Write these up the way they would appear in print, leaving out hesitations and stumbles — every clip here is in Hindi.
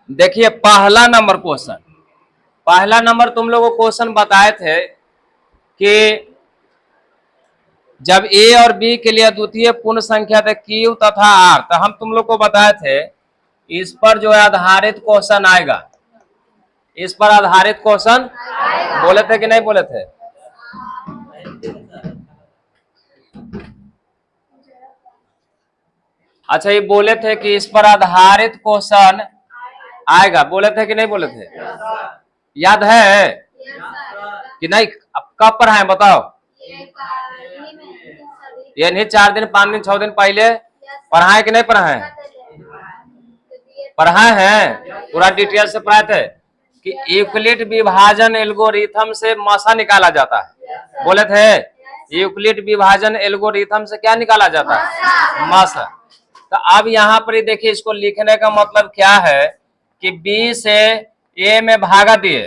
देखिए पहला नंबर क्वेश्चन, पहला नंबर तुम लोगों को क्वेश्चन बताए थे कि जब ए और बी के लिए द्वितीय पूर्ण संख्या थे क्यू तथा आर, तो हम तुम लोग को बताए थे इस पर जो है आधारित क्वेश्चन आएगा, इस पर आधारित क्वेश्चन बोले थे कि नहीं बोले थे? अच्छा ये बोले थे कि इस पर आधारित क्वेश्चन आएगा, बोले थे कि नहीं बोले थे? याद है कि नहीं? अब कब पढ़ाएं बताओ? ये नहीं 4 दिन 5 दिन 6 दिन पहले पढ़ाए कि नहीं पढ़ाए? पढ़ाए हैं, पूरा डिटेल से पढ़ाए थे कि यूक्लिड विभाजन एल्गोरिथम से मसा निकाला जाता है, बोले थे यूक्लिड विभाजन एल्गोरिथम से क्या निकाला जाता है? मसा। तो अब यहाँ पर देखिए इसको लिखने का मतलब क्या है कि बी से ए में भागा दिए,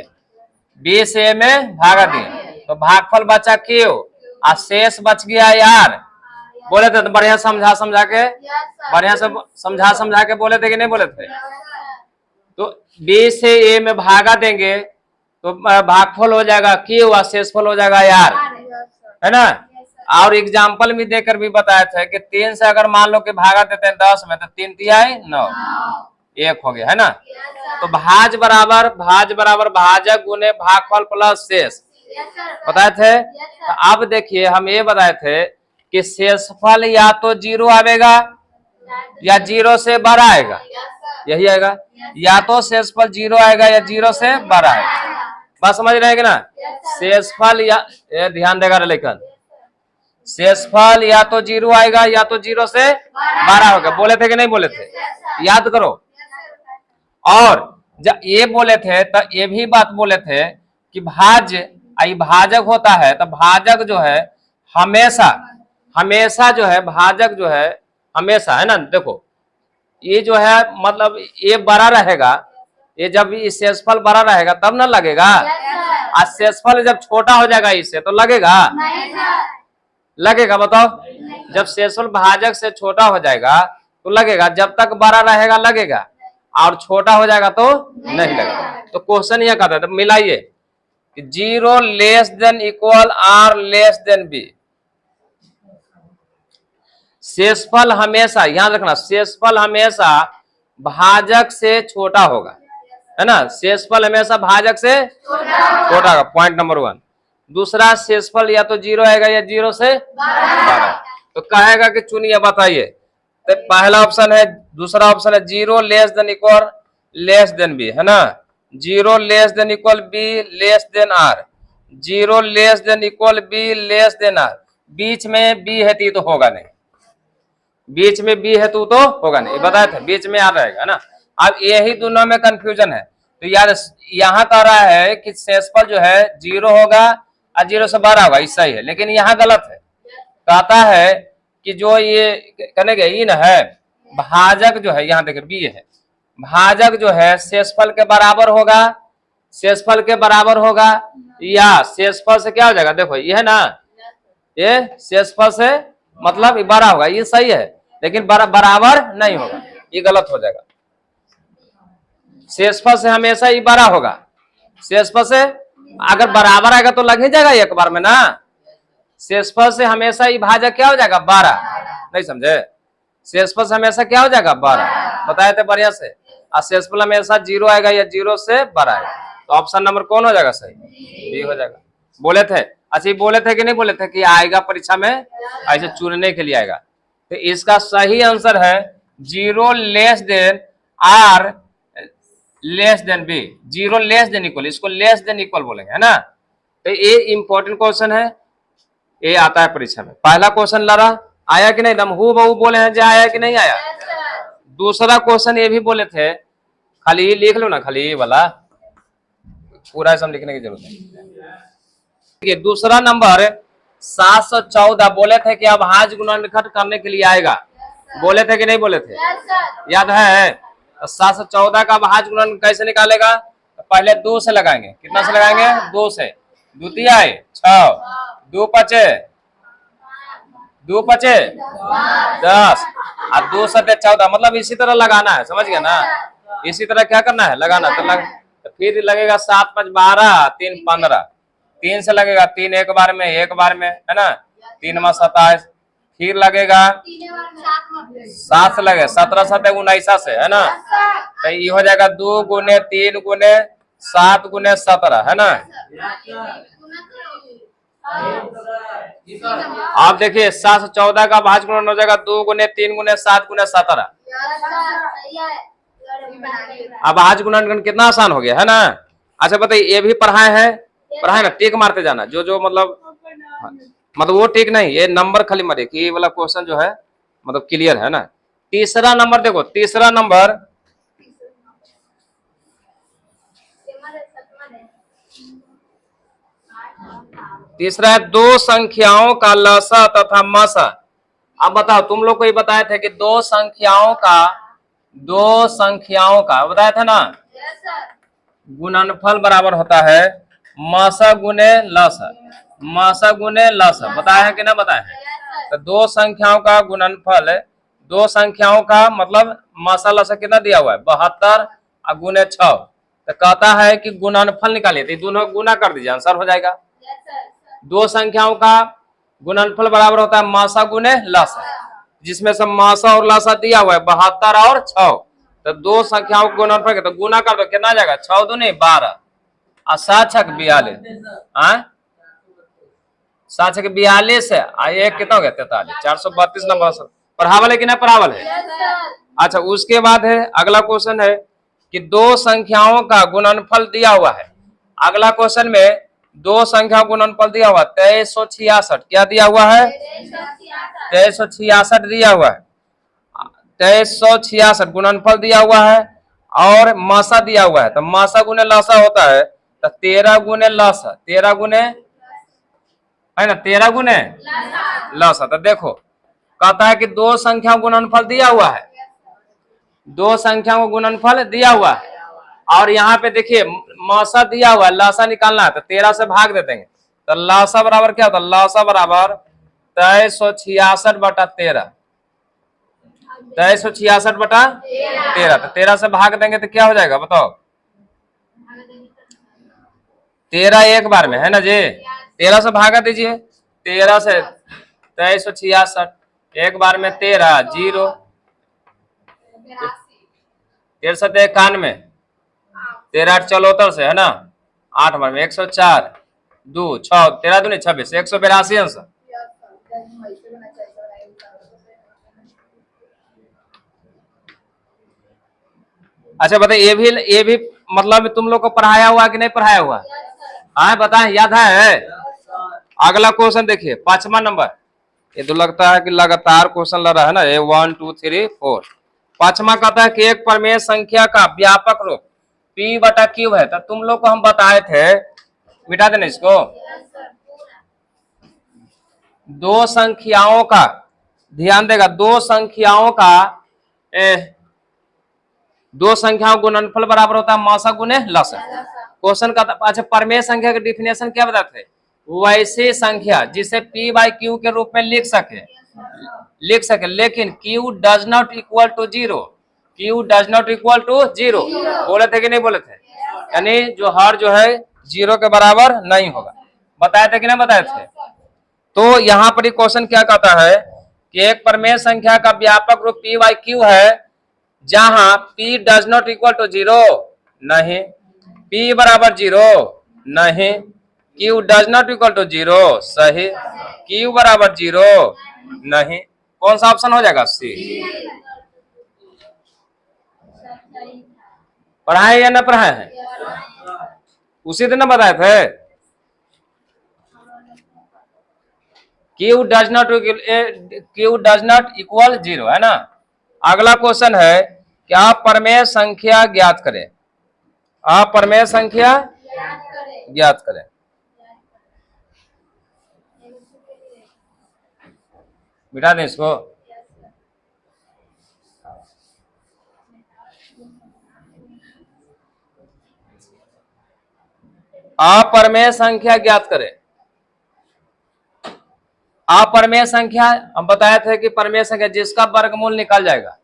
बी से ए में भागा दिए तो भागफल बचा क्यू और शेष बच गया यार, बोले थे तो बढ़िया समझा समझा के, बढ़िया से समझा समझा के बोले थे कि नहीं बोले थे? तो बी से ए में भागा देंगे तो भागफल हो जाएगा क्यू और शेषफल हो जाएगा यार, है ना? और एग्जाम्पल भी देकर भी बताए थे कि 3 से अगर मान लो कि भागा देते हैं 10 में तो 3 तिहाई 9, 1 हो गया, है ना? तो भाज बराबर भाजक गुने भागफल प्लस शेष बताए थे। तो अब देखिए हम ये बताए थे कि शेषफल या तो 0 आएगा या 0 से बड़ा आएगा, यही आएगा, या तो शेषफल 0 आएगा या 0 से बड़ा आएगा। बात समझ रहे हैं कि ना? शेषफल या ध्यान देगा लेकिन शेषफल या तो 0 आएगा या तो 0 से बड़ा होगा, बोले थे कि नहीं बोले थे? याद करो। और जब ये बोले थे तो ये भी बात बोले थे कि भाजक होता है तो भाजक जो है हमेशा जो है भाजक जो है हमेशा, है ना? देखो ये जो है मतलब ये बड़ा रहेगा, ये जब शेषफल बड़ा रहेगा तब ना लगेगा, और शेषफल जब छोटा हो जाएगा इससे तो लगेगा, लगेगा बताओ? जब शेषफल भाजक से छोटा हो जाएगा तो लगेगा, जब तक बड़ा रहेगा लगेगा और छोटा हो जाएगा तो नहीं लगेगा। तो क्वेश्चन यह कहता है, तो मिलाइए 0 less than equal or less than B, शेषफल हमेशा, ध्यान रखना, शेषफल हमेशा भाजक से छोटा होगा, है ना? शेषफल हमेशा भाजक से छोटा होगा, पॉइंट नंबर 1। दूसरा शेषफल या तो 0 आएगा या 0 से बड़ा। तो कहेगा कि चुनिए बताइए, तो पहला ऑप्शन है, दूसरा ऑप्शन है 0 less than equal less than B, है ना? 0 less than equal B less than R, 0 less than equal B less than R. बीच में बी है तो होगा नहीं, बीच में बी है तो होगा नहीं, बताया था बीच में आ रहेगा, है ना? अब यही दोनों में कंफ्यूजन है। तो यार यहाँ कह रहा है कि शेषफल जो है 0 होगा और 0 से बड़ा होगा, ऐसा ही है, लेकिन यहाँ गलत है। कहता है कि जो ये कहने गए इन है भाजक जो है, यहाँ देखिए बी है, भाजक जो है शेषफल के बराबर होगा, शेषफल के बराबर होगा या शेषफल से क्या हो जाएगा? देखो ये है ना, ये शेषफल से मतलब बड़ा होगा, ये सही है, लेकिन बराबर नहीं होगा, ये गलत हो जाएगा। शेषफल से हमेशा ही बड़ा होगा, शेषफल से अगर बराबर आएगा तो लग ही जाएगा एक बार में ना। शेषफल से हमेशा ही भाजक क्या हो जाएगा? 12, नहीं समझे? शेषफल से हमेशा क्या हो जाएगा? 12, बताए थे बढ़िया से। और शेषफल हमेशा 0 आएगा या 0 से बड़ा आएगा, तो ऑप्शन नंबर कौन हो जाएगा? सही, बी हो जाएगा। बोले थे, अच्छा बोले थे कि नहीं बोले थे कि आएगा परीक्षा में ऐसे चुनने के लिए आएगा? तो इसका सही आंसर है 0 less than r less than b, 0 less than equal, इसको लेस देन इक्वल बोलेंगे, है ना? तो ये इंपॉर्टेंट क्वेश्चन है, ये आता है परीक्षा में। पहला क्वेश्चन लड़ा आया कि नहीं? एकदम हु बहु बोले हैं, जो आया कि नहीं आया? दूसरा क्वेश्चन ये भी बोले थे, खाली लिख लो ना, खाली ये वाला, पूरा सब लिखने की जरूरत है। दूसरा नंबर 714 बोले थे कि अब भाज गुणनखंड करने के लिए आएगा, बोले थे कि नहीं बोले थे? याद है? 714 का भाज गुणन कैसे निकालेगा? पहले 2 से लगाएंगे, कितना से लगाएंगे? 2 से, द्वितीय 6, 2 पचे 10 और 2 7 14, मतलब इसी तरह लगाना है, समझ गया ना? इसी तरह क्या करना है, लगाना। तो फिर लगेगा 7 5 12, 3 15, 3 से लगेगा 3 एक बार में है ना, 3 में 27, फिर लगेगा 7 से लगे 17 7 19 से है ना, तो ये हो जाएगा 2 गुने 3 गुने 7 गुने 17 है ना। आप देखिए 7 से 14 का भाज्य गुणन हो जाएगा 2 गुने 3 गुने 7 गुने 17। अब भाज्य गुणन कितना आसान हो गया है ना। अच्छा बताइए, ये भी पढ़ाए ना, टिक मारते जाना जो मतलब वो टिक नहीं, ये नंबर खाली मारे कि ये वाला क्वेश्चन जो है मतलब क्लियर है ना। तीसरा नंबर देखो, तीसरा नंबर तीसरा है दो संख्याओं का लसा तथा मसा। अब बताओ, तुम लोग को ये बताए थे कि दो संख्याओं का बताया था ना, गुणनफल बराबर होता है मसा गुने लसा, मसा गुने लसा। बताया है कि ना बताया है। तो दो संख्याओं का गुणनफल, दो संख्याओं का मतलब मसा लसा कितना दिया हुआ है 72 और गुने 6। तो कहता है कि गुणनफल निकालिए, तो दोनों गुना कर दीजिए, आंसर हो जाएगा। दो संख्याओं का गुणनफल बराबर होता है मासा गुने लसा, जिसमें से मासा और लसा दिया हुआ है 72 और 6। तो दो संख्याओं का गुणनफल तो गुना कर दो, कितना आ जाएगा 6 दूनी 12 और 7 छक 42, 7 छक 42 है, एक कितना हो गया 43, 432 नंबर। पढ़ावल है कि ना पढ़ावल है। अच्छा, उसके बाद है अगला क्वेश्चन है कि दो संख्याओं का गुणनफल दिया हुआ है। अगला क्वेश्चन में दो संख्या गुणनफल दिया हुआ 2366, क्या दिया हुआ है 2366 दिया हुआ है, 2366 गुणनफल दिया हुआ है और मासा दिया हुआ है। तो मासा गुने लसा होता है, तो 13 गुने लसा, 13 गुने है ना, 13 गुने लसा। तो देखो कहता है कि दो संख्या गुणनफल दिया हुआ है, दो संख्या को गुणनफल दिया हुआ है और यहाँ पे देखिए मौसा दिया हुआ है, लासा निकालना है तो 13 से भाग दे देंगे। तो लासा बराबर क्या होता है, लासा बराबर 2366 बटा 13, 2366 बटा 13। तो 13 से भाग देंगे तो क्या हो जाएगा बताओ, 13 एक बार में है ना जी, 13 से भागा दीजिए, 13 से 2366 एक बार में 13 0, 13 से 91, 13 8 74 से है ना, 8 बार में 104, 2 6 13 दूनी 26, 182 आंसर। अच्छा बताइए, ये भी मतलब तुम लोग को पढ़ाया हुआ कि नहीं पढ़ाया हुआ, हाँ बताएं, याद है। अगला क्वेश्चन देखिए 5वां नंबर, ये तो लगता है कि लगातार क्वेश्चन लग रहा है ना, ये 1 2 3 4। 5वां कहता है कि एक प्रमेय संख्या का व्यापक रूप P बटा Q है। तो तुम लोग को हम बताए थे, मिटा देना इसको, दो संख्याओं का, ध्यान देगा, दो संख्याओं का दो संख्याओं गुणनफल बराबर होता है मौसा गुने लसा। क्वेश्चन का अच्छा, प्रमेय संख्या का डिफिनेशन क्या बताते हैं, वैसी संख्या जिसे P बाई Q के रूप में लिख सके लेकिन Q does not equal to 0, Q does not equal to 0। बोले थे कि नहीं बोले थे, यानी जो हर जो है 0 के बराबर नहीं होगा, बताए थे कि नहीं बताए थे। तो यहाँ पर क्वेश्चन क्या कहता है कि एक प्रमेय संख्या का व्यापक रूप P बाई Q है जहां P does not equal to 0 नहीं, P बराबर 0 नहीं, Q does not equal to 0 सही, Q बराबर 0 नहीं। कौन सा ऑप्शन हो जाएगा, सी। पढ़ाए या ना पढ़ाए हैं, उसी दिन बताए थे। Q डज नॉट इक्वल 0 है ना। अगला क्वेश्चन है कि आप प्रमेय संख्या ज्ञात करें, आप प्रमेय संख्या ज्ञात करें। बिठा दें इसको, आप प्रमेय संख्या ज्ञात करें। आप प्रमेय संख्या हम बताए थे कि प्रमेय संख्या जिसका वर्गमूल निकल जाएगा,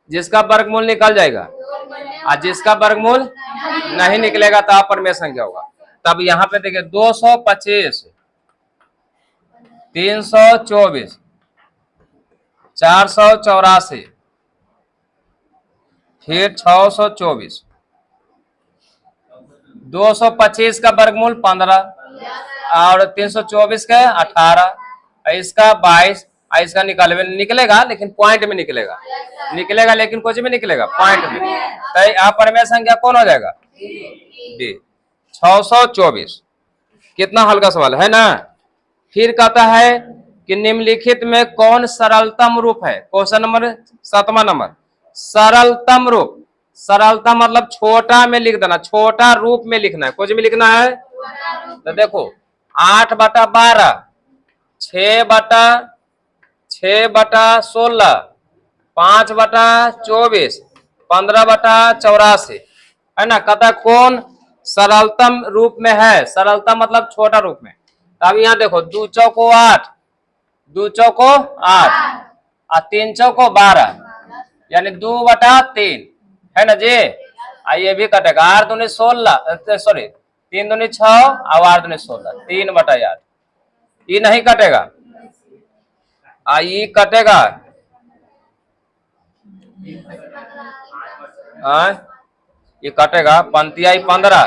जिसका वर्गमूल निकल जाएगा, और जिसका वर्गमूल नहीं निकलेगा तो अपरिमेय संख्या होगा। तब यहाँ पे देखिए 225, 324, 484, फिर 624। 225 का वर्गमूल 15 और 324 का 18, इसका 22, इसका निकलेगा लेकिन पॉइंट में निकलेगा, लेकिन कुछ में निकलेगा पॉइंट में। तो अपरिमेय संख्या कौन हो जाएगा? डी। 624। कितना हल्का सवाल है ना। फिर कहता है कि निम्नलिखित में कौन सरलतम रूप है? क्वेश्चन नंबर 7वां नंबर, सरलतम रूप। सरलता मतलब छोटा में लिख देना, छोटा रूप में लिखना है, कुछ में लिखना है। तो देखो 8/12, 6/16, 5/24, 15/84 है ना। कहता कौन सरलतम रूप में है? सरलतम मतलब छोटा रूप में। अब यहाँ देखो 2 चौको 8, 2 चौको 8 और 3 चौको 12, यानी 2/3 है ना जी। ये भी कटेगा 8 दूनी 16, सॉरी 3 दूनी 6 और 8 दूनी 16, 3/8। ये नहीं कटेगा, ये कटेगा। ये कटेगा 15,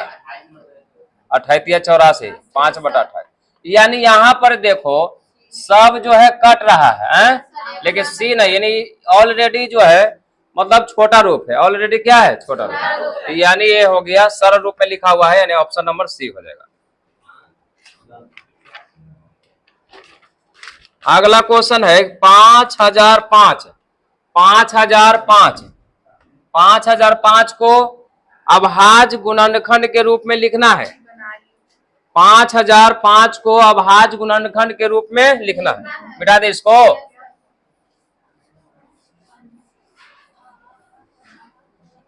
28, 84, 5/28। यानी यहाँ पर देखो सब जो है कट रहा है, लेकिन सी नहीं, यानी ऑलरेडी जो है मतलब छोटा रूप है। ऑलरेडी क्या है? छोटा रूप। यानी ये हो गया सरल रूप में लिखा हुआ है, यानी ऑप्शन नंबर सी हो जाएगा। अगला क्वेश्चन है 5005। 5005 को अभाज्य गुणनखंड के रूप में लिखना है। 5005 को अभाज्य गुणनखंड के रूप में लिखना है। मिटा दे इसको।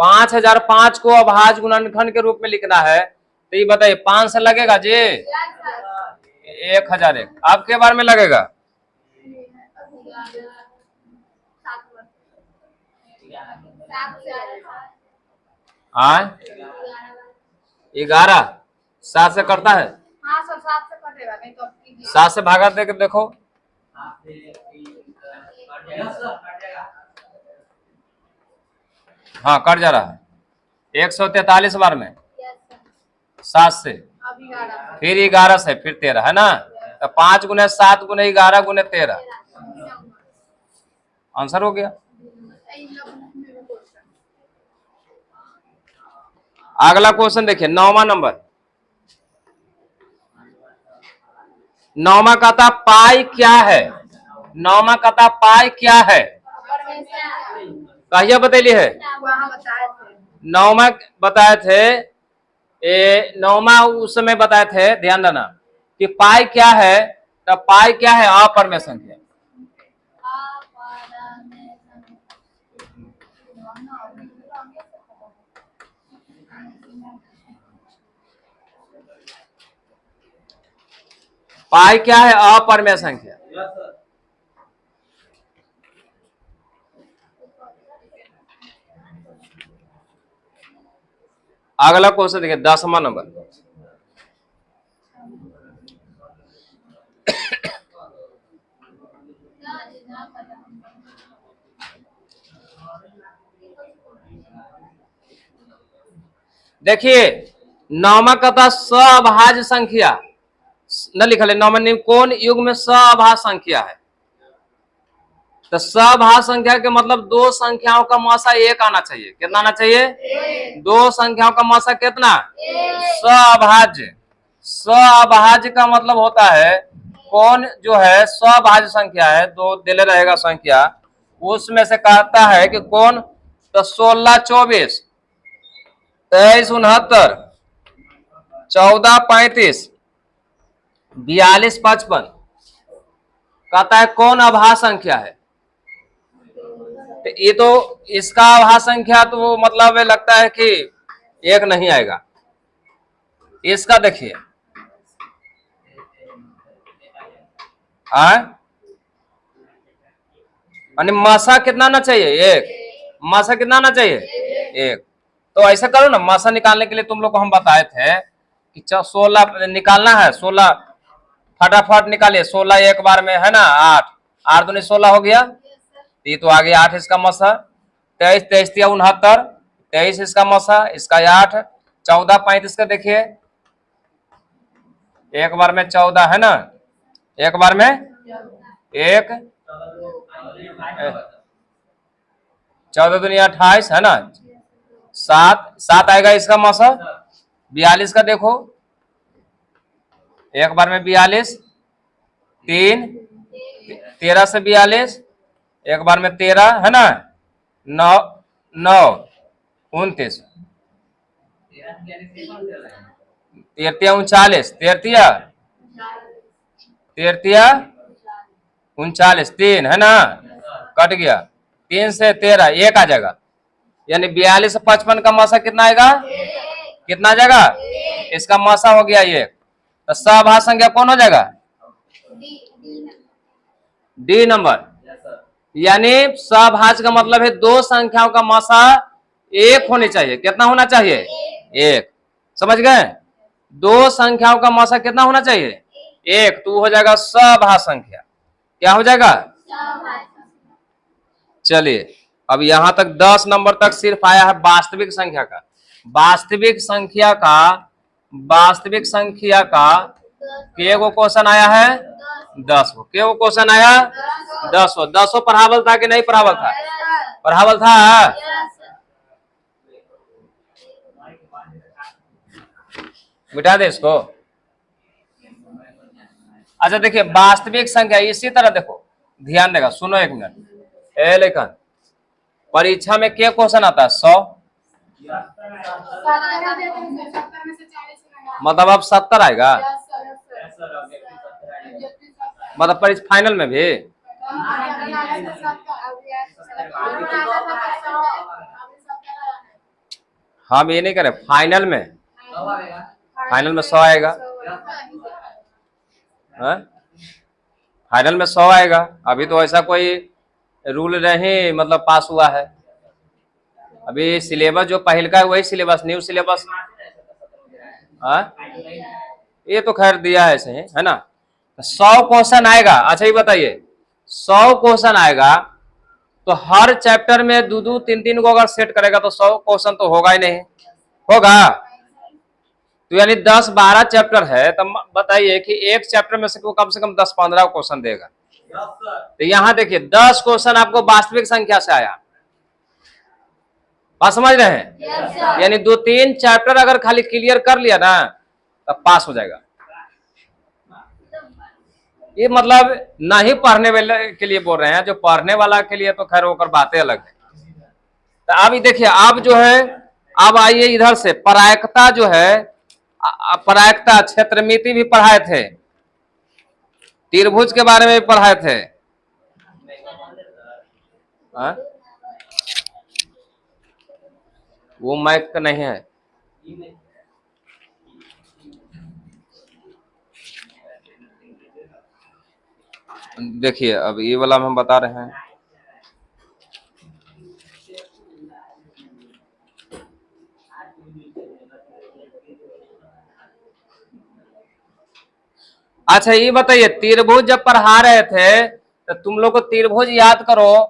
5005 को अभाज्य गुणनखंड के रूप में लिखना है, तो ये बताइए 5 से लगेगा जी? 1001। आपके बार में लगेगा? 11। 7 से करता है? हाँ सर, 7 से कटेगा, नहीं तो 7 से भागा दे के देखो। हाँ कट जा रहा है 143 बार में 7 से, फिर 11 से, फिर 13 है ना। तो 5 गुने 7 गुने 11 गुने 13, आंसर हो गया। अगला क्वेश्चन देखिए 9वां नंबर। 9वां कहता पाई क्या है? 9वां कहता पाई क्या है? कहिया बतैली है? 9वां बताए थे, 9वां उस समय बताए थे, ध्यान देना कि पाई क्या है। तो पाई क्या है? अपरिमेय संख्या। पाई क्या है? अपरिमेय संख्या। अगला क्वेश्चन देखिए 10वां नंबर। देखिए 9वां कहता सभाज्य संख्या न लिखल है। 9वां कौन युग में सभाज्य संख्या है? तो सभाज्य संख्या के मतलब दो संख्याओं का मौसा 1 आना चाहिए। कितना आना चाहिए? 2 संख्याओं का मौसा कितना? सभाज्य। सभाज्य का मतलब होता है कौन जो है सभाज्य संख्या है, दो दिले रहेगा संख्या, उसमें से कहता है कि कौन? तो 16, 24, 23, 69, 14, 35, 42, 55 कहता है कौन अभाज्य संख्या है? तो ये तो इसका अभाज्य संख्या तो मतलब लगता है कि 1 नहीं आएगा। इसका देखिए मसा कितना ना चाहिए? 1। मासा कितना आना चाहिए? एक। तो ऐसा करो ना, मासा निकालने के लिए तुम लोग को हम बताए थे कि 16 निकालना है, 16 फटाफट निकालिए। 16 एक बार में है ना 8, 8 दूनी 16 हो गया। ये तो आगे 8 इसका मसा, 23 23 या 69, 23 इसका मसा, इसका 8, 14 35 का देखिए, एक बार में 14 है ना, एक बार में एक, 14 दुनिया 28 है ना, 7 7 आएगा इसका मौसा। 42 का देखो, एक बार में 42, 3 13 से 42, एक बार में 13 है ना, 9 9 29, 39 39 3 है ना, कट गया। 3 से 13 1 आ जाएगा, यानी 42 से 55 का मासा कितना आएगा? कितना आ जाएगा? इसका मासा हो गया 1। तो सभाज्य संख्या कौन हो जाएगा? D number. यानी सभाज्य का मतलब है दो संख्याओं का मासा 1 होनी चाहिए। कितना होना चाहिए? 1। समझ गए? दो संख्याओं का मासा कितना होना चाहिए? 1। तो हो जाएगा सभाज्य संख्या। क्या हो जाएगा? चलिए, अब यहां तक 10 नंबर तक सिर्फ आया है वास्तविक संख्या का। वास्तविक संख्या का के गो क्वेश्चन आया है? 10 गो। के गो क्वेश्चन आया? 10 गो। 10 पढ़ावल था कि नहीं पढ़ावल था? पढ़ावल था। मिटा दे इसको। अच्छा देखिए, वास्तविक संख्या इसी तरह देखो, ध्यान देगा, सुनो एक मिनट। ए लेखन, परीक्षा में क्या क्वेश्चन आता है? 100, मतलब अब 70 आएगा, मतलब परीक्षा फाइनल में भी। हम ये नहीं करें, फाइनल में 100 आएगा। फाइनल में 100 आएगा। अभी तो ऐसा कोई रूल नहीं मतलब पास हुआ है। अभी सिलेबस जो पहले का है वही सिलेबस, न्यू सिलेबस। ये तो खैर दिया है ऐसे है ना। 100 क्वेश्चन आएगा। अच्छा ये बताइए, 100 क्वेश्चन आएगा तो हर चैप्टर में 2-2 3-3 को अगर सेट करेगा तो 100 क्वेश्चन तो होगा ही नहीं, होगा? तो यानी 10-12 चैप्टर है, तो बताइए कि एक चैप्टर में से कम 10-15 क्वेश्चन देगा। तो यहां देखिए 10 क्वेश्चन आपको वास्तविक संख्या से आया। बात समझ रहे हैं? यानी 2-3 चैप्टर अगर खाली क्लियर कर लिया ना तब पास हो जाएगा। ये मतलब नहीं पढ़ने वाले के लिए बोल रहे हैं, जो पढ़ने वाला के लिए तो खैर होकर बातें अलग है। तो अब देखिए, अब जो है, अब आइए इधर से प्रायिकता जो है, प्रायिकता क्षेत्रमिति भी पढ़ाए थे, त्रिभुज के बारे में भी पढ़ाए थे। वो माइक का नहीं है। देखिए अब ये वाला हम बता रहे हैं। अच्छा ये बताइए, त्रिभुज जब पढ़ा रहे थे तो तुम लोग को त्रिभुज याद करो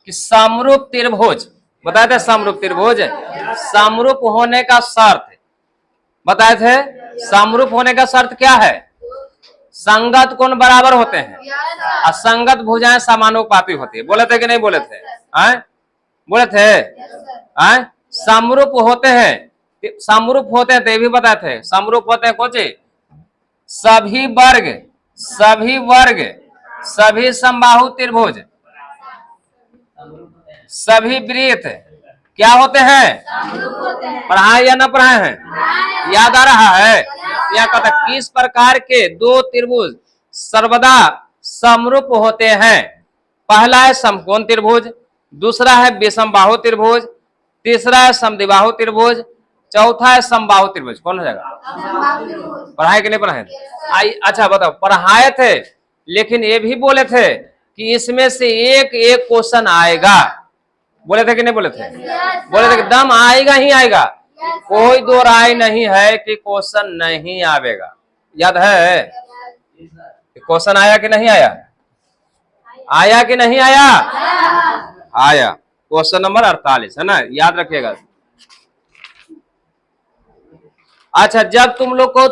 कि समरूप त्रिभुज बताए थे। समरूप त्रिभुज, समरूप होने का शर्त बताए थे। समरूप होने का शर्त क्या है? संगत कोण बराबर होते हैं, असंगत भुजाएं समानुपाती होती है। बोले थे कि नहीं बोले थे? बोले थे। समरूप होते हैं, समरूप होते हैं तो ये भी बताए थे। समरूप होते हैं कोची? सभी वर्ग, सभी समबाहु त्रिभुज, सभी वृत्त क्या होते हैं? पढ़ाए या ना पढ़ाए हैं? याद आ रहा है? यह कहता है किस प्रकार के दो त्रिभुज सर्वदा समरूप होते हैं? पहला है समकोण त्रिभुज, दूसरा है विषमबाहु त्रिभुज, तीसरा है समद्विबाहु त्रिभुज, चौथा है समबाहु त्रिभुज। कौन हो जाएगा? पढ़ाए कि नहीं पढ़ाए? अच्छा बताओ, पढ़ाए थे, लेकिन ये भी बोले थे कि इसमें से एक एक क्वेश्चन आएगा। बोले थे कि नहीं बोले थे? बोले थे कि दम आएगा ही आएगा, कोई दो राय नहीं है कि क्वेश्चन नहीं आवेगा। याद है क्वेश्चन आया कि नहीं आया? आया कि नहीं आया? आया। क्वेश्चन नंबर 48 है ना, याद रखिएगा। अच्छा, जब तुम लोग को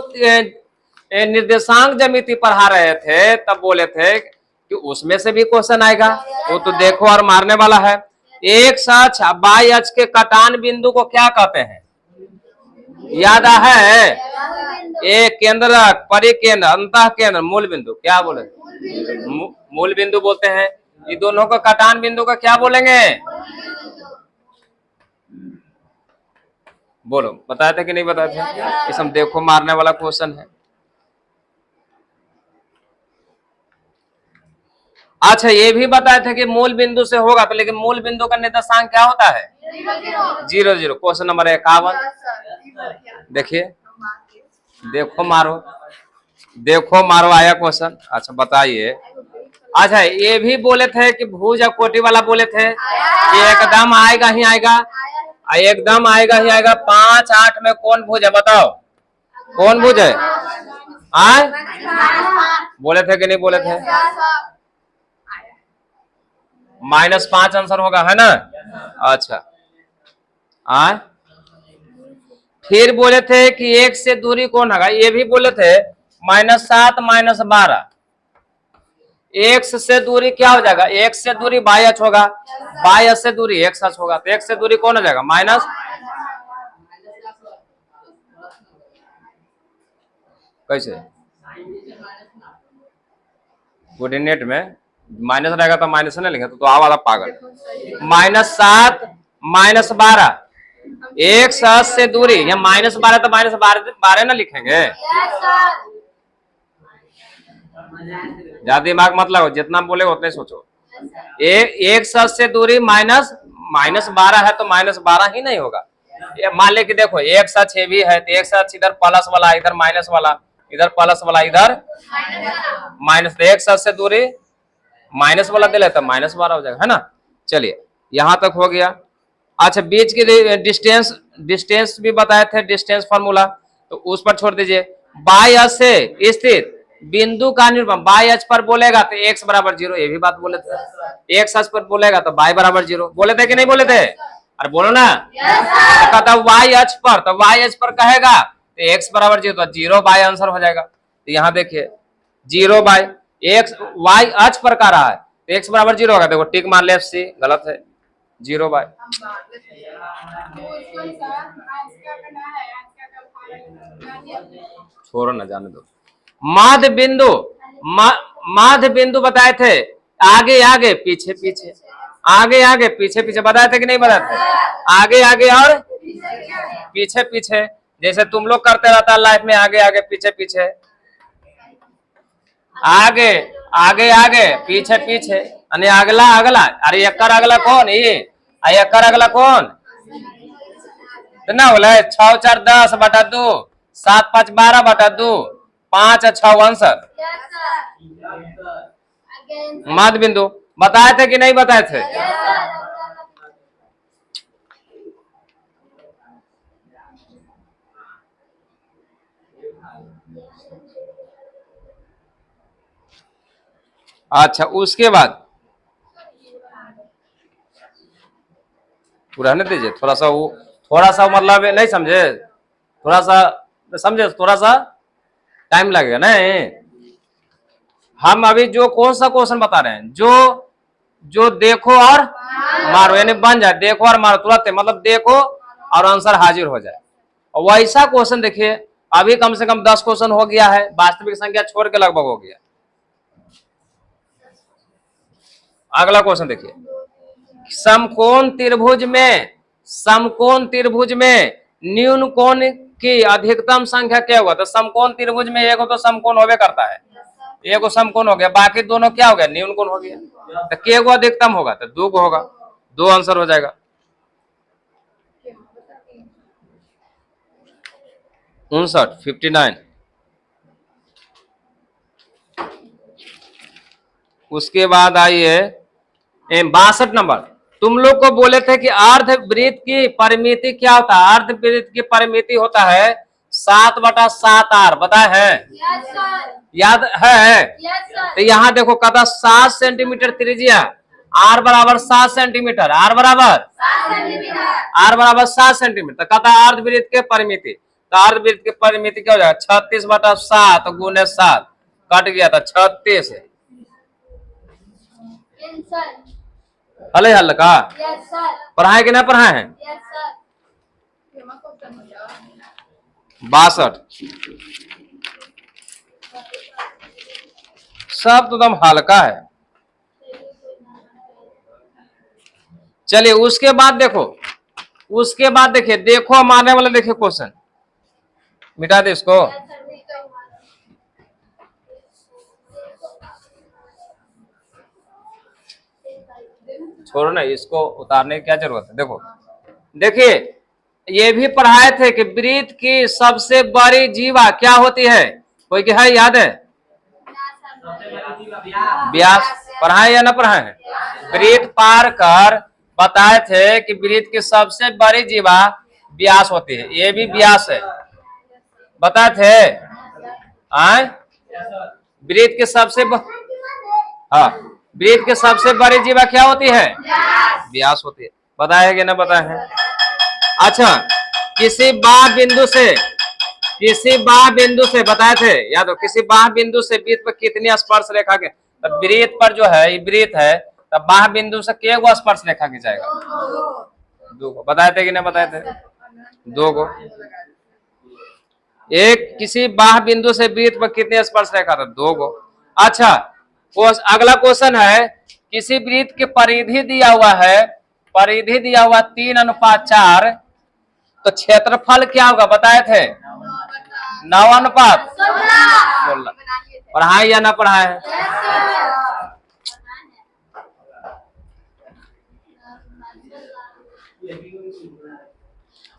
निर्देशांक ज्यामिति पढ़ा रहे थे तब बोले थे कि उसमें से भी क्वेश्चन आएगा, वो तो देखो और मारने वाला है। एक साथ बाई अक्ष के कटान बिंदु को क्या कहते हैं? याद है? एक केंद्रक, परिकेंद्र, अंतः केंद्र, मूल बिंदु, क्या बोले? मूल बिंदु बोलते हैं। ये दोनों को कटान बिंदु का क्या बोलेंगे? बोलो, बताए थे कि नहीं बताए थे? इस हम देखो मारने वाला क्वेश्चन है। अच्छा, ये भी बताए थे कि मूल बिंदु से होगा तो, लेकिन मूल बिंदु का निर्देशांक क्या होता है? 0 0। क्वेश्चन नंबर 51 देखिए, देखो मारो, देखो मारो, आया क्वेश्चन। अच्छा बताइए। अच्छा, ये भी बोले थे कि भुज और कोटि वाला बोले थे कि एकदम आएगा ही आएगा, एकदम आएगा ही आएगा। 5 8 में कौन भुज है बताओ? कौन भुज है? आए बोले थे कि नहीं बोले थे? -5 आंसर होगा, है ना? अच्छा, आए फिर बोले थे कि 1 से दूरी कौन होगा? ये भी बोले थे -7 -12। x से दूरी क्या हो जाएगा? x से दूरी बाई अक्ष होगा, बाई अक्ष से दूरी x अक्ष होगा, तो x से दूरी कौन हो जाएगा? माइनस। कैसे कोऑर्डिनेट में माइनस रहेगा तो माइनस नहीं लिखेंगे तो आवाज पागल। -7 -12 x अक्ष से दूरी, या -12 तो -12 ना लिखेंगे। ज्यादा दिमाग मत लगाओ, जितना बोले उतना ही सोचो। एक अक्ष से दूरी -12 है तो -12 ही नहीं होगा। मान ले कि देखो एक अक्ष भी है तो एक अक्ष इधर प्लस वाला, इधर माइनस वाला, इधर प्लस वाला, इधर माइनस, तो एक अक्ष से दूरी माइनस वाला दे लेता -12 हो जाएगा, है ना? चलिए यहां तक हो गया। अच्छा, बीच की डिस्टेंस भी बताए थे, डिस्टेंस फार्मूला, तो उस पर छोड़ दीजिए। बाई अक्ष से स्थित बिंदु का निरूपण, बाई अक्ष पर बोलेगा तो x बराबर 0, ये भी बात बोले थे। x अक्ष पर बोलेगा तो y बराबर 0, बोले थे कि नहीं बोले थे? अरे बोलो ना। कहता y अक्ष पर, तो y अक्ष पर कहेगा तो x बराबर 0, तो 0 बाई आंसर हो जाएगा। तो यहाँ देखिए 0 बाई x, y अक्ष पर कह रहा है तो x बराबर 0 होगा। देखो टिक मार ले, FC गलत है, 0 बाई। छोड़ो ना, जाने दो। माध्य बिंदु, माध्य बिंदु बताए थे आगे आगे पीछे पीछे, आगे आगे पीछे पीछे बताए थे कि नहीं बताए थे? आगे आगे और पीछे पीछे, जैसे तुम लोग करते रहता लाइफ में, आगे आगे पीछे पीछे, आगे आगे आगे पीछे पीछे, यानी अगला अगला। अरे एकर अगला कौन? ये एकर अगला कौन? तो ना बोला 6 4 10 बटा 2, 7 5 12 बटा 2, 5 6 आंसर। मध्य बिंदु बताए थे कि नहीं बताए थे? अच्छा, उसके बाद पूरा नहीं दीजिए, थोड़ा सा मतलब नहीं समझे, थोड़ा सा समझे, थोड़ा सा टाइम लगेगा। नहीं, हम अभी जो कौन सा क्वेश्चन बता रहे हैं, जो देखो और मारो, यानी बन जाए देखो और मारो तुरंत, मतलब देखो और आंसर हाजिर हो जाए। और वैसा क्वेश्चन देखिए, अभी कम से कम 10 क्वेश्चन हो गया है, वास्तविक संख्या छोड़ के लगभग हो गया। अगला क्वेश्चन देखिए, समकोण त्रिभुज में न्यून कोण की अधिकतम संख्या क्या हुआ? तो समकोण त्रिभुज में एक तो समकोण होवे करता है, एक समकोण हो गया, बाकी दोनों क्या हो गया? न्यून कोण हो गया। तो के गो अधिकतम होगा? तो 2 होगा, 2 आंसर हो जाएगा। 59 उसके बाद आइए 62 नंबर, तुम लोग को बोले थे कि अर्धवृत्त की परिमिति क्या होता है? अर्धवृत्त की परिमिति होता है 7/7 बताए हैं? याद है? तो यहाँ देखो कहता 7 सेंटीमीटर त्रिज्या, आर बराबर 7 सेंटीमीटर, आर बराबर 7 सेंटीमीटर। कहता है अर्धवृत्त के परिमिति, तो अर्धवृत्त की परिमिति क्या हो जाएगा? 36/7 गुने 7 कट गया था 36। हल हल का पढ़ाए कि नहीं पढ़ाए हैं? 62 सब तो एकदम हल्का है। चलिए उसके बाद देखो, उसके बाद देखिए, देखो मारने वाला देखिए क्वेश्चन, मिटा दे इसको। छोड़ो ना, इसको उतारने की क्या जरूरत है। देखो देखिए, ये भी पढ़ाए थे कि वृत्त की सबसे बड़ी जीवा क्या होती है? कोई क्या है याद है? व्यास। पढ़ाए या ना पढ़ाए? वृत्त पार कर बताए थे कि वृत्त की सबसे बड़ी जीवा व्यास होती है। ये भी व्यास है, बताए थे। वृत्त के सबसे हाँ, वृत्त के सबसे बड़ी जीवा क्या होती है? व्यास होती है। बताया है कि ना बताया है? अच्छा, किसी बाह्य बिंदु से बताए थे, याद हो? किसी बाह्य बिंदु से वृत्त पर कितनी स्पर्श रेखा के, तब वृत्त पर जो है वृत्त है, तब बाह्य बिंदु से के गो स्पर्श रेखा की जाएगा? 2 गो। बताए थे कि नहीं बताए थे? 2 गो। एक किसी बाह्य बिंदु से वृत्त पर कितनी स्पर्श रेखा था? 2 गो। अच्छा, अगला क्वेश्चन है, किसी वृत्त की परिधि दिया हुआ है, परिधि दिया हुआ 3:4, तो क्षेत्रफल क्या होगा? बताए थे 9:16। पढ़ाए या ना पढ़ाए?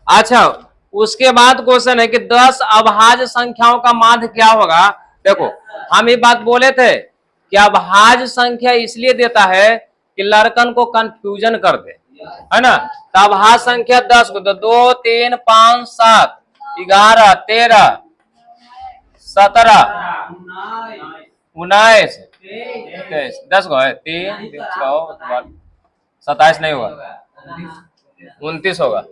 अच्छा, उसके बाद क्वेश्चन है कि 10 अभाज्य संख्याओं का माध्य क्या होगा? देखो हम ये बात बोले थे कि अभाज्य संख्या इसलिए देता है कि लड़कन को कंफ्यूजन कर दे, है ना। तो अभाज्य संख्या 10 को, तो 2, 3, 5, 7, 11, 13, 17, 19, 10 को है। 3, 6, 27 नहीं होगा, 29 होगा।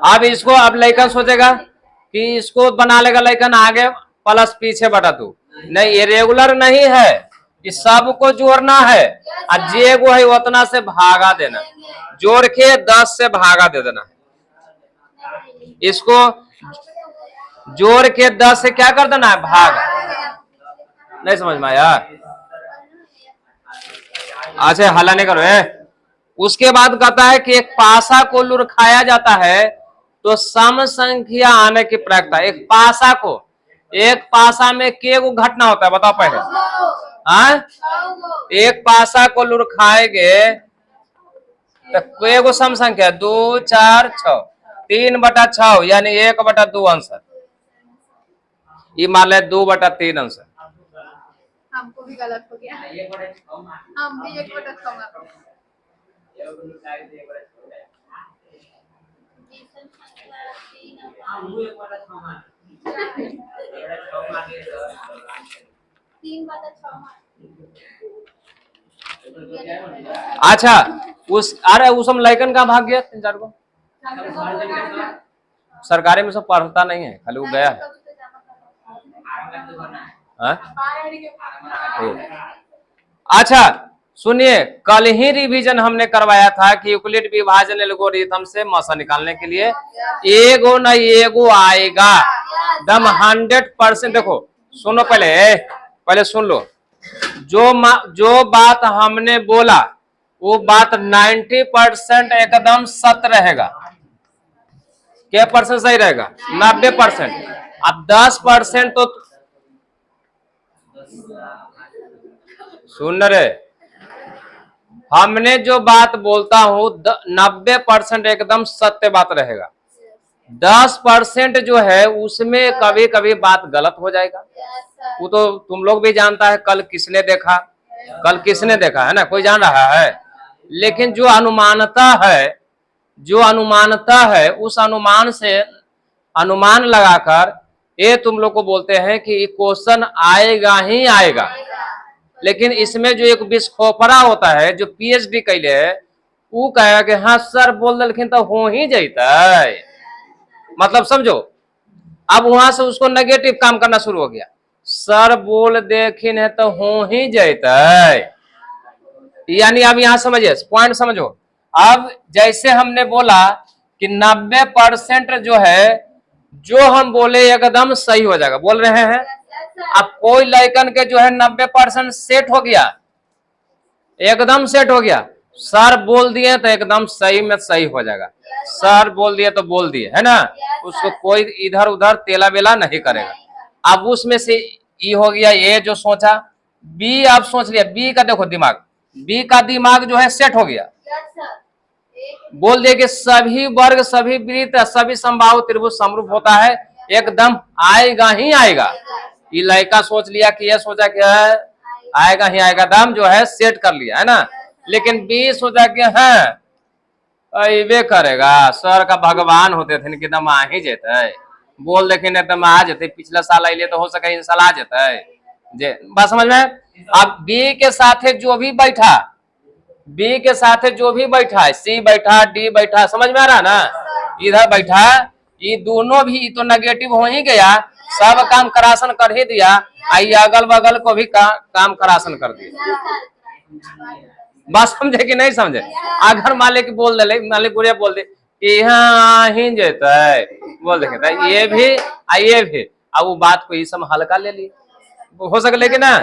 अब इसको अब लड़कन सोचेगा कि इसको बना लेगा लड़कन आगे प्लस पीछे बटा 2, नहीं, ये रेगुलर नहीं है, इस सबको जोड़ना है और जे गो है उतना से भागा देना, जोड़ के 10 से भागा दे देना। इसको जोड़ के 10 से क्या कर देना है? भाग। नहीं समझ में आया? अच्छा हल्ला नहीं करो है। उसके बाद कहता है कि एक पासा को लुढ़काया जाता है तो सम संख्या आने की प्रक्रिया। एक पासा को, एक पासा में के गो घटना होता है? बताओ पहले। एक पासा को लुढ़काएंगे तो के गो सम संख्या? 2, 4, 6, 3/6 यानी 1/2 अंश। ये मान ले 2/3 अंश। हमको भी गलत हो गया, हम भी 1/6 अच्छा, अरे उस हम लैकन का भाग गया 3-4 को। सरकारी में सब पढ़ता नहीं है, खाली वो गया है। अच्छा सुनिए, कल ही रिवीजन हमने करवाया था कि यूक्लिड विभाजन एल्गोरिथम से मसा निकालने के लिए एगो न एगो आएगा दम 100%। देखो सुनो, पहले सुन लो, जो बात हमने बोला वो बात 90% एकदम सत्य रहेगा। क्या परसेंट सही रहेगा? 90%। अब 10% तो सुन रहे, हमने जो बात बोलता हूं 90% एकदम सत्य बात रहेगा। 10% जो है उसमें कभी कभी बात गलत हो जाएगा। वो तो तुम लोग भी जानता है, कल किसने देखा कल किसने देखा है ना, कोई जान रहा है। लेकिन जो अनुमानता है उस अनुमान से अनुमान लगाकर ये तुम लोग को बोलते हैं कि क्वेश्चन आएगा ही आएगा। लेकिन इसमें जो एक बिस्खोपरा होता है जो पीएचडी कैले है वो कहेगा कि हाँ सर बोल दिलखिन तो हो ही जैतै, मतलब समझो। अब वहां से उसको नेगेटिव काम करना शुरू हो गया, सर बोल देखिन है तो हो ही जैतै। यानी अब यहां समझिए, पॉइंट समझो। अब जैसे हमने बोला कि 90% जो है जो हम बोले एकदम सही हो जाएगा, बोल रहे हैं। अब कोई लड़कन के जो है 90% सेट हो गया, एकदम सेट हो गया। सर बोल दिए तो एकदम सही में सही हो जाएगा, सर बोल दिए तो बोल दिए, है ना। उसको कोई इधर उधर तेला बेला नहीं करेगा। अब उसमें से ई हो गया, ये जो सोचा। बी आप सोच लिया, बी का देखो दिमाग, बी का दिमाग जो है सेट हो गया, बोल दिए कि सभी वर्ग सभी वृत्त सभी संभाव त्रिभुज समरूप होता है, एकदम आएगा ही आएगा। ये लड़का सोच लिया कि ये सोचा कि आएगा ही आएगा, दम जो है सेट कर लिया, है ना। लेकिन बी सोचा कि हाँ अबे करेगा, सर का भगवान होते थे कि दम आ ही जेते, बोल देखे एकदम आ जेते, पिछला साल अले तो हो सके इन साल आ जेते जे, बात समझ में। अब बी के साथ जो भी बैठा, बी के साथ जो भी बैठा है, सी बैठा डी बैठा, समझ में आ रहा ना, इधर बैठा, ये दोनों भी तो नेगेटिव हो ही गया, सब काम करासन कर ही दिया, आई अगल बगल को भी काम करासन कर दिया। बात समझे कि नहीं समझे। अगर मालिक बोल दे, मालिक बुढ़िया बोल दे कि हाँ ही जेते, बोल देखे ये भी अब वो बात को ये सब हल्का ले ली, हो सके। लेकिन ना,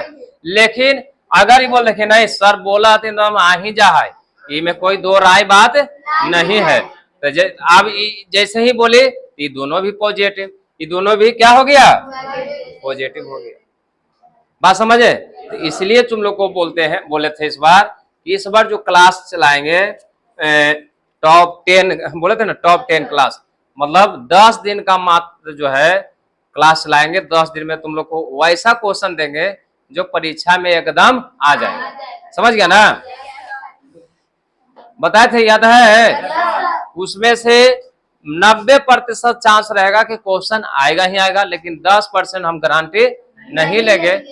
लेकिन अगर ये बोल देखे नहीं सर बोला तो हम आ ही जा है, ये में कोई दो राय बात नहीं है। तो अब जैसे ही बोले ये दोनों भी पॉजिटिव, ये दोनों भी क्या हो गया, पॉजिटिव हो गया। बात समझे। तो इसलिए तुम लोग को बोले थे इस बार जो क्लास चलाएंगे टॉप 10, बोले थे ना टॉप 10 क्लास, मतलब 10 दिन का मात्र जो है क्लास चलाएंगे। 10 दिन में तुम लोग को वैसा क्वेश्चन देंगे जो परीक्षा में एकदम आ जाएगा, समझ गया ना। बताए थे, याद है। उसमें से 90% चांस रहेगा कि क्वेश्चन आएगा ही आएगा, लेकिन 10% हम गारंटी नहीं लेंगे।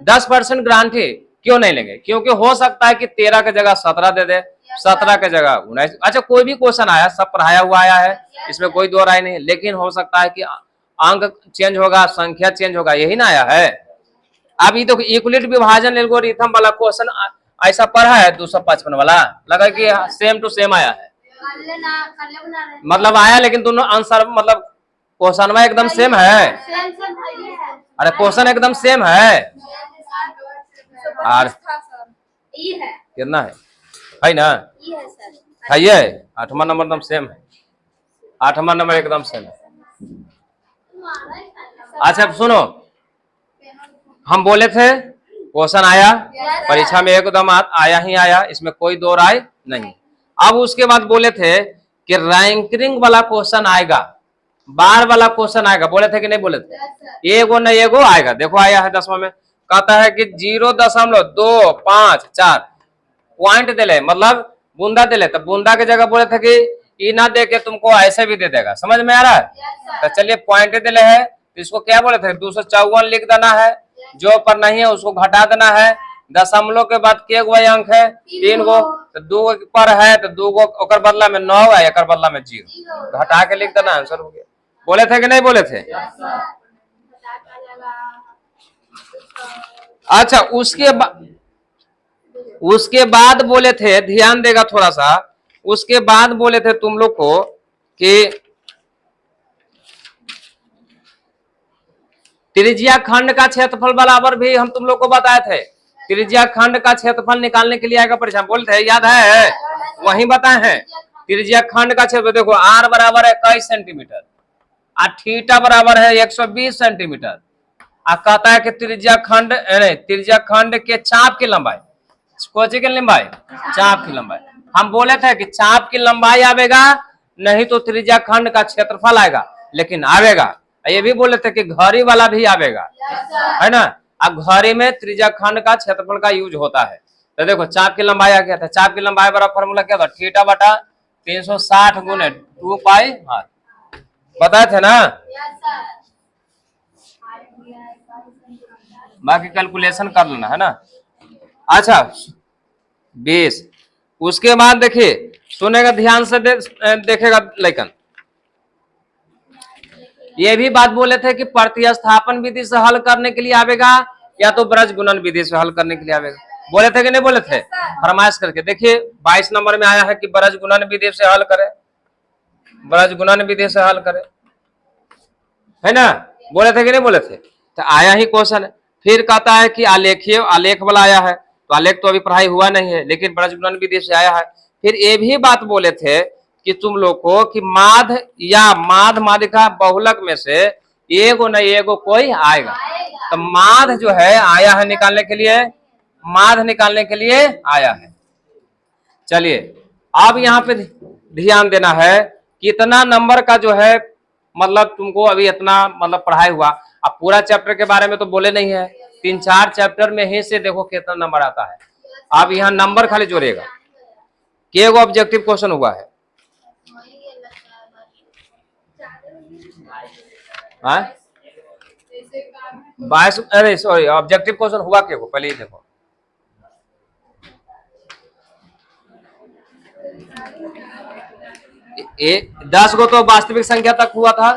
10% गारंटी क्यों नहीं लेंगे, क्योंकि हो सकता है कि 13 की जगह 17 दे दे, 17 की जगह 19। अच्छा कोई भी क्वेश्चन आया, सब पढ़ाया हुआ आया है, इसमें कोई दो राय नहीं, लेकिन हो सकता है कि अंक चेंज होगा, संख्या चेंज होगा, यही ना आया है। अब ये तो यूक्लिड विभाजन एल्गोरिथम वाला क्वेश्चन ऐसा पढ़ा है 255 वाला, लगा कि सेम टू सेम आया है, मतलब आया, लेकिन दोनों आंसर मतलब क्वेश्चन में एकदम सेम है। अरे क्वेश्चन एकदम सेम है, और कितना है ना, है ये 8वां नंबर एकदम सेम है, 8वां नंबर एकदम सेम है। अच्छा सुनो, हम बोले थे क्वेश्चन आया परीक्षा में एकदम आया ही आया, इसमें कोई दो राय नहीं। अब उसके बाद बोले थे कि रैंकिंग वाला क्वेश्चन आएगा, बार वाला क्वेश्चन आएगा, बोले थे कि नहीं बोले थे। एगो न एगो आएगा, देखो आया है 10वां में, कहता है कि 0.254 पॉइंट दे ले, मतलब बूंदा दे ले, तो बूंदा की जगह बोले थे कि ई ना दे के तुमको ऐसे भी दे देगा, समझ में आ रहा है। तो चलिए पॉइंट दे ले है, तो इसको क्या बोले थे 254 लिख देना है, जो पर नहीं है उसको घटा देना है। दशमलव के बाद के गो अंक है 3 गो, तो 2 पर है तो 2 गो ओकर बदला में 9 है, एक बदला में 0, घटा के लिख देना, आंसर हो गया। बोले थे कि नहीं बोले थे। अच्छा उसके बाद बोले थे, ध्यान देगा थोड़ा सा, उसके बाद बोले थे तुम लोग को कि त्रिज्या खंड का क्षेत्रफल बराबर भी हम तुम लोग को बताए थे। त्रिज्या खंड का क्षेत्रफल निकालने के लिए आएगा परीक्षा, बोलते हैं, याद है, वही बताए हैं। त्रिज्या खंड का क्षेत्रफल देखो, r बराबर है 21 सेंटीमीटर, और थीटा बराबर है 120 सेंटीमीटर। कहता है कि त्रिज्या खंड के चाप की लंबाई, कोची की लंबाई, चाप की लंबाई। हम बोले थे कि चाप की लंबाई आवेगा, नहीं तो त्रिज्या खंड का क्षेत्रफल आएगा, लेकिन आवेगा। ये भी बोले थे कि घड़ी वाला भी आवेगा, है ना। अब घड़ी में त्रिज्या खंड का क्षेत्रफल का यूज होता है। तो देखो चाप की लंबाई आ गया था, चाप की लंबाई बराबर फॉर्मूला क्या था, थीटा बटा 360 गुने 2 पाई आर, बताए थे ना। बाकी कैलकुलेशन कर लेना है ना। अच्छा 20, उसके बाद देखिए सुनेगा ध्यान से देखेगा लेकिन ये भी बात बोले थे कि प्रतिस्थापन विधि से हल करने के लिए आवेगा या तो ब्रज गुणन विधि से हल करने के लिए आवेगा, बोले थे कि नहीं बोले थे, फरमाइश करके देखिए 22 नंबर में आया है कि ब्रज गुणन विधि से हल करे, ब्रज गुणन विधि से हल करे, है ना, बोले थे कि नहीं बोले थे। तो आया ही क्वेश्चन। फिर कहता है कि आलेखीय, आलेख वाला आया है, तो आलेख तो अभी पढ़ाई हुआ नहीं है लेकिन ब्रज गुणन विधि से आया है। फिर ये भी बात बोले थे कि तुम लोग को कि माध या माध मादिका बहुलक में से एगो न एगो कोई आएगा, तो माध जो है आया है निकालने के लिए, माध निकालने के लिए आया है। चलिए अब यहाँ पे ध्यान देना है कितना नंबर का जो है, मतलब तुमको अभी इतना मतलब पढ़ाई हुआ, अब पूरा चैप्टर के बारे में तो बोले नहीं है, 3-4 चैप्टर में ही से देखो कितना नंबर आता है। अब यहाँ नंबर खाली जोड़ेगा कि एगो ऑब्जेक्टिव क्वेश्चन हुआ है, हाँ 22, अरे सॉरी ऑब्जेक्टिव क्वेश्चन हुआ क्या को पहले ही देखो। ए 10 गो तो वास्तविक संख्या तक हुआ था,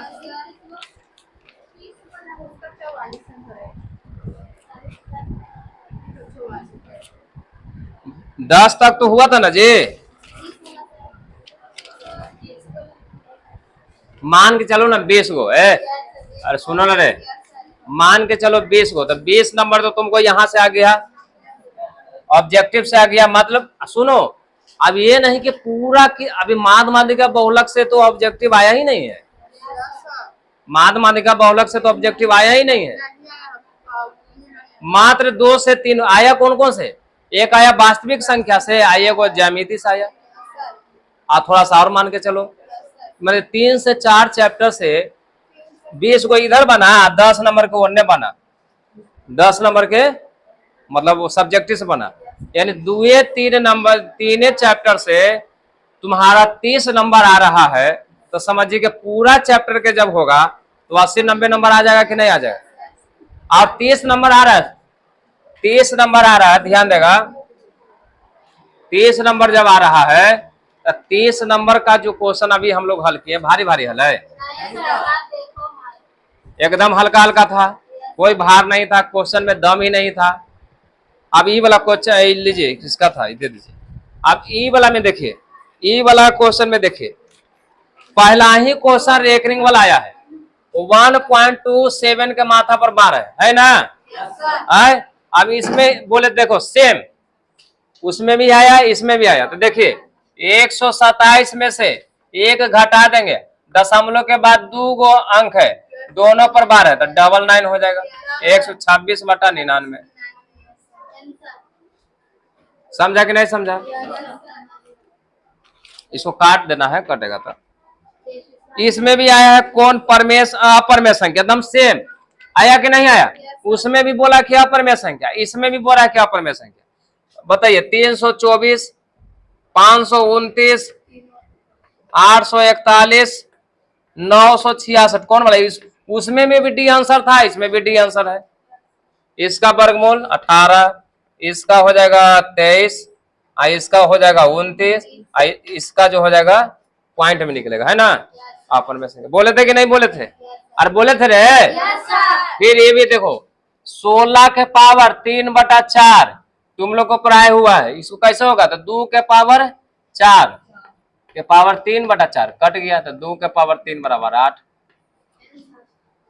10 तक तो हुआ था ना जी, मान के चलो ना 20 गो है, अरे सुनो ना रे, मान के चलो 20 गो, तो 20 नंबर तो तुमको यहां से आ गया, ऑब्जेक्टिव से आ गया। मतलब सुनो अब ये नहीं कि पूरा की अभी माध मादिका बहुलक से तो ऑब्जेक्टिव आया ही नहीं है, माध मादिका बहुलक से तो ऑब्जेक्टिव आया ही नहीं है, मात्र 2 से 3 आया। कौन कौन से, एक आया वास्तविक संख्या से, आइए को ज्यामिति से आया, थोड़ा सा और मान के चलो, मतलब 3 से 4 चैप्टर से 20 को इधर बना, 10 नंबर के ओने बना, 10 नंबर के मतलब वो सब्जेक्टिव से बना, यानी 2-3 नंबर 3 चैप्टर से तुम्हारा 30 नंबर आ रहा है, तो समझिए कि पूरा चैप्टर के जब होगा तो 80-90 नंबर आ जाएगा कि नहीं आ जाएगा। और 30 नंबर आ रहा है, 30 नंबर आ रहा है, ध्यान देगा 30 नंबर जब आ रहा है तो 30 नंबर का जो क्वेश्चन अभी हम लोग हल किए भारी भारी हल है, एकदम हल्का हल्का था, कोई भार नहीं था, क्वेश्चन में दम ही नहीं था। अब ई वाला क्वेश्चन लीजिए, किसका था दे दीजिए। अब ई वाला में देखिए, ई वाला क्वेश्चन में देखिए पहला ही क्वेश्चन रेकरिंग वाला आया है, 1.27 के माथा पर बार है ना, है। अब इसमें बोले देखो सेम, उसमें भी आया इसमें भी आया, तो देखिए 127 में से एक घटा देंगे, दशमलव के बाद 2 गो अंक है, दोनों पर बार है, तो 99 हो जाएगा, 126/99। समझा कि नहीं समझा, इसको काट देना है, कटेगा तो। इसमें भी आया है कौन परमेश अपरमेय संख्या, एकदम सेम आया कि नहीं आया, उसमें भी बोला कि अपरमेय संख्या, इसमें भी बोला कि अपरमेय संख्या। बताइए 324, 529, 841, 966 कौन वाला, उसमें भी डी आंसर था, इसमें भी डी आंसर है। इसका वर्गमूल 18, इसका हो जाएगा 23, इसका हो जाएगा 29, इसका जो हो जाएगा पॉइंट में निकलेगा, है ना। अपन में से बोले थे कि नहीं बोले थे, अरे बोले थे रे। फिर ये भी देखो 16 के पावर 3/4 तुम लोग को पढ़ाया हुआ है, इसको कैसे होगा, तो 2 के पावर 4 के पावर 3/4 कट गया, तो 2 के पावर 3 बराबर 8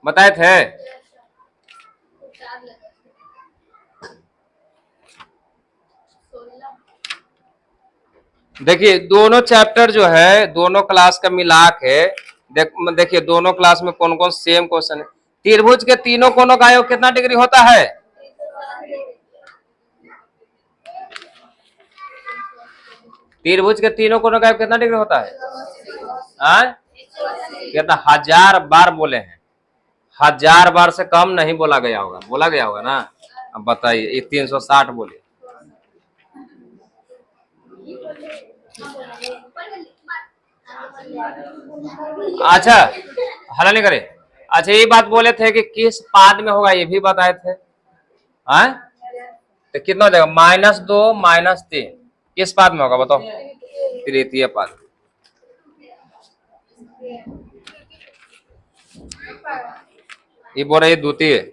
बताए थे। देखिए दोनों चैप्टर जो है दोनों क्लास का मिला के देखिए दोनों क्लास में कौन कौन सेम क्वेश्चन है। त्रिभुज के तीनों कोनों का योग कितना डिग्री होता है, त्रिभुज के तीनों कोनों का योग कितना डिग्री होता है, कितना 1000 बार बोले हैं, 1000 बार से कम नहीं बोला गया होगा, बोला गया होगा ना। अब बताइए, ये 360 बोलिए। अच्छा, हला नहीं करे। अच्छा, ये बात बोले थे कि किस पाद में होगा, ये भी बताए थे। हाँ, तो कितना हो जाएगा? -2 -3 किस पाद में होगा बताओ? तृतीय पाद। ये बोल रही द्वितीय।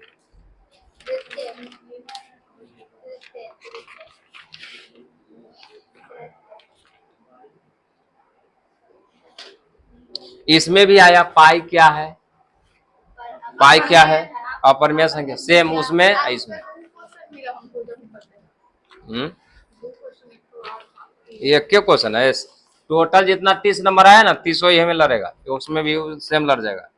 इसमें भी आया पाई क्या है, पाई क्या है? अपरिमेय संख्या, सेम उसमें इसमें। ये क्या क्वेश्चन है? टोटल जितना 30 नंबर आया ना, 30 ही हमें लड़ेगा, उसमें भी सेम लड़ जाएगा।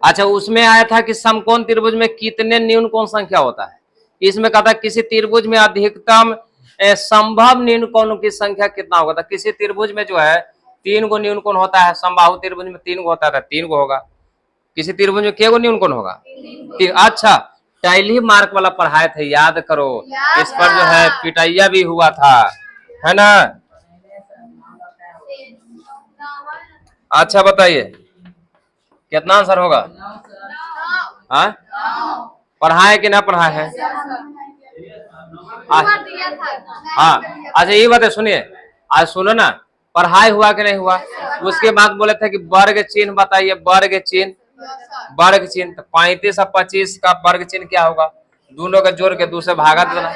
अच्छा, उसमें आया था कि समकोण त्रिभुज में कितने न्यून कोण संख्या होता है। इसमें कहा था किसी त्रिभुज में अधिकतम संभव न्यून कोण की संख्या कितना होगा। था किसी त्रिभुज में जो है 3 गो न्यून कोण होता है, समबाहु त्रिभुज में 3 गो होता है, 3 गो होगा। किसी त्रिभुज में कितने न्यून कोण होगा? 3। अच्छा, टैली मार्क वाला पढ़ाए थे, याद करो। इस पर जो है पिटाइया भी हुआ था, है ना। अच्छा बताइए, कितना आंसर होगा? हाँ, पढ़ाए कि ना पढ़ाए है? हाँ, अच्छा ये बात है, सुनिए, आज सुनो ना, पढ़ाई हुआ कि नहीं हुआ। उसके बाद बोले थे कि वर्ग चिन्ह बताइए, वर्ग चिन्ह। वर्ग चिन्ह तो 35 और 25 का वर्ग चिन्ह क्या होगा? दोनों का जोड़ के 2 से भागा देना।